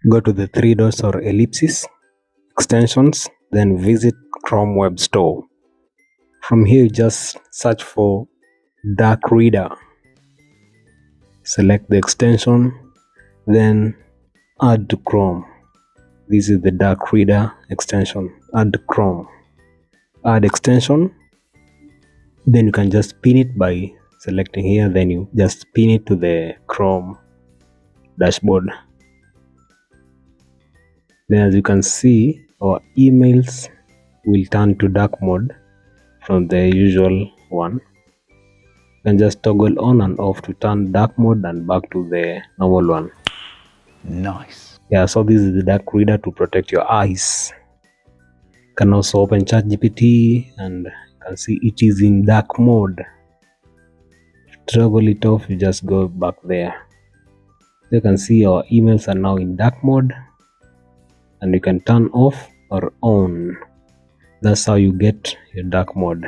go to the three dots or ellipsis, extensions, then visit Chrome Web Store. From here, just search for Dark Reader. Select the extension, then add to Chrome. This is the Dark Reader extension. Add to Chrome. Add extension. Then you can just pin it by selecting here. Then you just pin it to the Chrome dashboard. Then as you can see, our emails will turn to dark mode from the usual one. You can just toggle on and off to turn dark mode and back to the normal one. Nice. Yeah, so this is the Dark Reader to protect your eyes. You can also open ChatGPT and you can see it is in dark mode. Toggle it off, you just go back there. You can see our emails are now in dark mode, and you can turn off or on. That's how you get your dark mode.